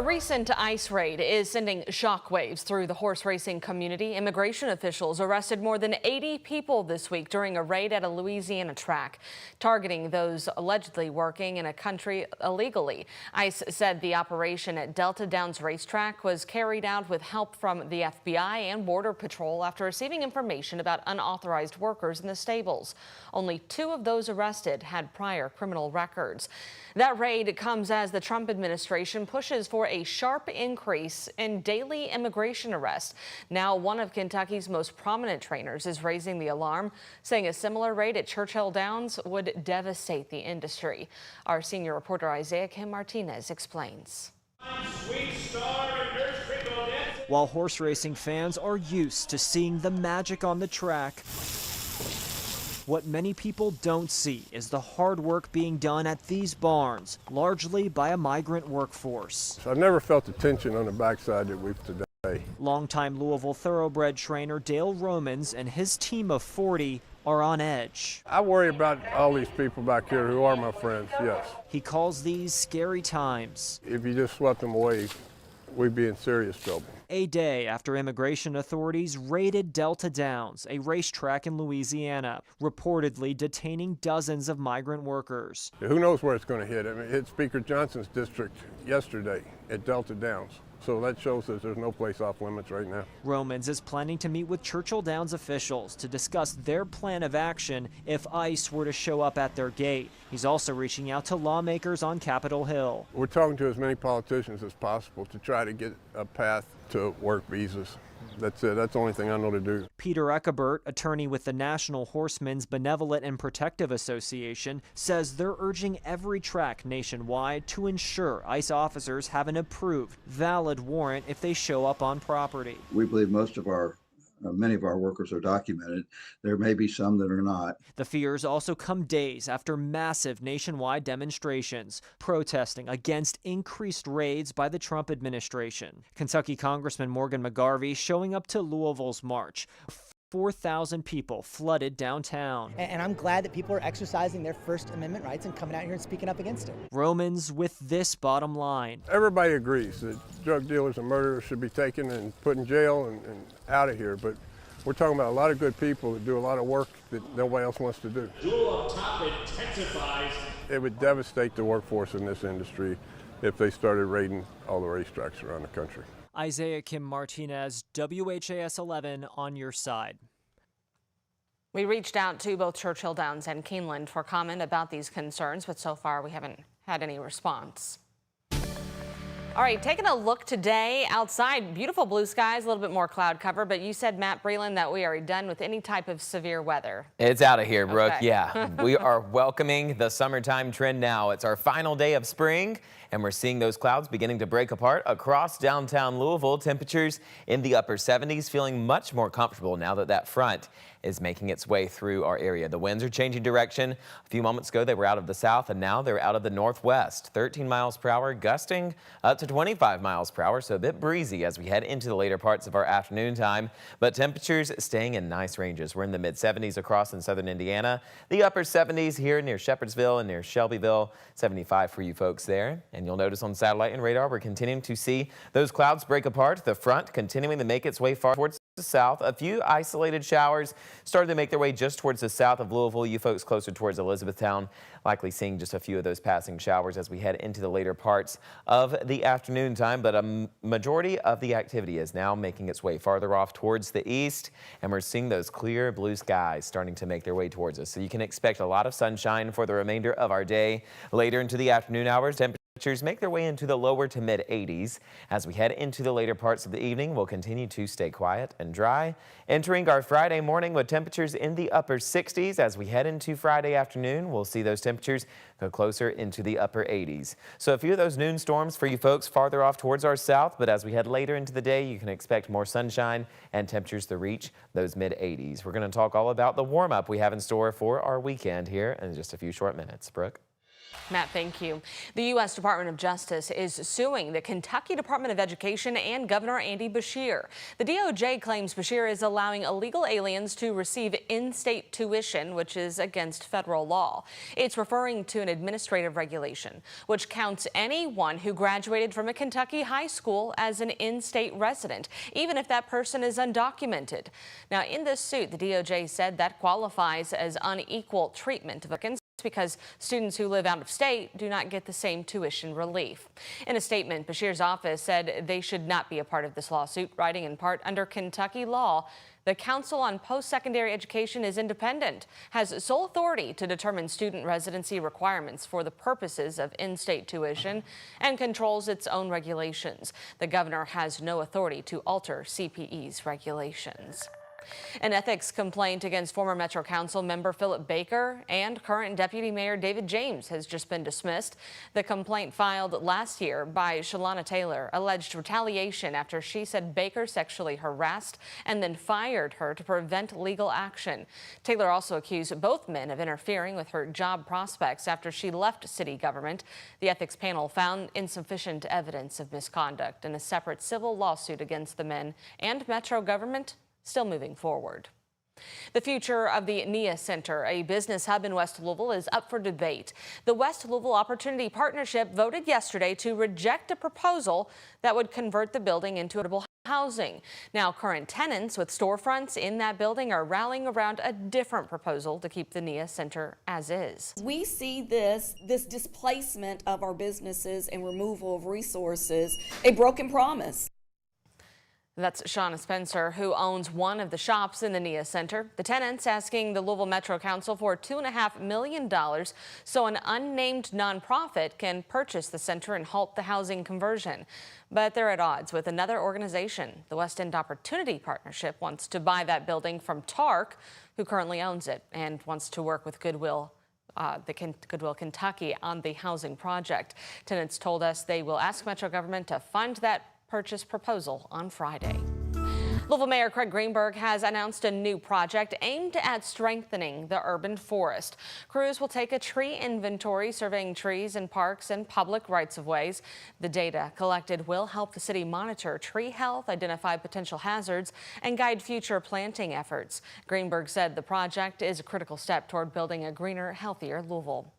recent ICE raid is sending shockwaves through the horse racing community. Immigration officials arrested more than 80 people this week during a raid at a Louisiana track, targeting those allegedly working in a country illegally. ICE said the operation at Delta Downs Racetrack was carried out with help from the FBI and Border Patrol after receiving information about unauthorized workers in the stables. Only 2 of those arrested had prior criminal records. That raid comes as the Trump administration pushes for a sharp increase in daily immigration arrests. Now, one of Kentucky's most prominent trainers is raising the alarm, saying a similar raid at Churchill Downs would devastate the industry. Our senior reporter Isaiah Kim Martinez explains. While horse racing fans are used to seeing the magic on the track, what many people don't see is the hard work being done at these barns, largely by a migrant workforce. I've never felt the tension on the backside that we've today. Longtime Louisville thoroughbred trainer Dale Romans and his team of 40 are on edge. I worry about all these people back here who are my friends, yes. He calls these scary times. If you just swept them away, we'd be in serious trouble. A day after immigration authorities raided Delta Downs, a racetrack in Louisiana, reportedly detaining dozens of migrant workers. Who knows where it's going to hit? I mean, it hit Speaker Johnson's district yesterday at Delta Downs. So that shows that there's no place off limits right now. Romans is planning to meet with Churchill Downs officials to discuss their plan of action if ICE were to show up at their gate. He's also reaching out to lawmakers on Capitol Hill. We're talking to as many politicians as possible to try to get a path to work visas. That's it. That's the only thing I know to do. Peter Eckebert, attorney with the National Horsemen's Benevolent and Protective Association, says they're urging every track nationwide to ensure ICE officers have an approved, valid warrant if they show up on property. We believe many of our workers are documented. There may be some that are not. The fears also come days after massive nationwide demonstrations protesting against increased raids by the Trump administration. Kentucky Congressman Morgan McGarvey showing up to Louisville's march. 4,000 people flooded downtown. And I'm glad that people are exercising their First Amendment rights and coming out here and speaking up against it. Romans with this bottom line. Everybody agrees that drug dealers and murderers should be taken and put in jail and out of here, but we're talking about a lot of good people that do a lot of work that nobody else wants to do. Duel on top intensifies. It would devastate the workforce in this industry if they started raiding all the racetracks around the country. Isaiah Kim Martinez, WHAS11 on your side. We reached out to both Churchill Downs and Keeneland for comment about these concerns, but so far we haven't had any response. All right, taking a look today outside, beautiful blue skies, a little bit more cloud cover, but you said, Matt Breland, that we are done with any type of severe weather. It's out of here, Brooke. Okay. Yeah, we are welcoming the summertime trend now. It's our final day of spring, and we're seeing those clouds beginning to break apart across downtown Louisville. Temperatures in the upper 70s, feeling much more comfortable now that that front is making its way through our area. The winds are changing direction. A few moments ago, they were out of the south, and now they're out of the northwest. 13 miles per hour, gusting up to 25 miles per hour, so a bit breezy as we head into the later parts of our afternoon time. But temperatures staying in nice ranges. We're in the mid-70s across in southern Indiana. The upper 70s here near Shepherdsville and near Shelbyville. 75 for you folks there. And you'll notice on satellite and radar, we're continuing to see those clouds break apart. The front continuing to make its way far towards the south. A few isolated showers started to make their way just towards the south of Louisville. You folks closer towards Elizabethtown, likely seeing just a few of those passing showers as we head into the later parts of the afternoon time. But a majority of the activity is now making its way farther off towards the east, and we're seeing those clear blue skies starting to make their way towards us. So you can expect a lot of sunshine for the remainder of our day. Later into the afternoon hours, temperatures make their way into the lower to mid 80s. As we head into the later parts of the evening, we'll continue to stay quiet and dry. Entering our Friday morning with temperatures in the upper 60s. As we head into Friday afternoon, we'll see those temperatures go closer into the upper 80s. So a few of those noon storms for you folks farther off towards our south, but as we head later into the day, you can expect more sunshine and temperatures to reach those mid 80s. We're going to talk all about the warm up we have in store for our weekend here in just a few short minutes. Brooke? Matt, thank you. The U.S. Department of Justice is suing the Kentucky Department of Education and Governor Andy Beshear. The DOJ claims Beshear is allowing illegal aliens to receive in-state tuition, which is against federal law. It's referring to an administrative regulation, which counts anyone who graduated from a Kentucky high school as an in-state resident, even if that person is undocumented. Now, in this suit, the DOJ said that qualifies as unequal treatment of applicants because students who live out of state do not get the same tuition relief. In a statement, Beshear's office said they should not be a part of this lawsuit, writing in part, under Kentucky law, the Council on Post-Secondary Education is independent, has sole authority to determine student residency requirements for the purposes of in-state tuition and controls its own regulations. The governor has no authority to alter CPE's regulations. An ethics complaint against former Metro Council member Philip Baker and current Deputy Mayor David James has just been dismissed. The complaint filed last year by Shalana Taylor alleged retaliation after she said Baker sexually harassed and then fired her to prevent legal action. Taylor also accused both men of interfering with her job prospects after she left city government. The ethics panel found insufficient evidence of misconduct in a separate civil lawsuit against the men and Metro government still moving forward. The future of the NIA Center, a business hub in West Louisville, is up for debate. The West Louisville Opportunity Partnership voted yesterday to reject a proposal that would convert the building into affordable housing. Now, current tenants with storefronts in that building are rallying around a different proposal to keep the NIA Center as is. We see this displacement of our businesses and removal of resources, a broken promise. That's Shauna Spencer, who owns one of the shops in the NIA Center. The tenants asking the Louisville Metro Council for $2.5 million so an unnamed nonprofit can purchase the center and halt the housing conversion. But they're at odds with another organization. The West End Opportunity Partnership wants to buy that building from TARC, who currently owns it, and wants to work with Goodwill Kentucky on the housing project. Tenants told us they will ask Metro government to fund that purchase proposal on Friday. Louisville Mayor Craig Greenberg has announced a new project aimed at strengthening the urban forest. Crews will take a tree inventory, surveying trees in parks and public rights-of-ways. The data collected will help the city monitor tree health, identify potential hazards, and guide future planting efforts. Greenberg said the project is a critical step toward building a greener, healthier Louisville.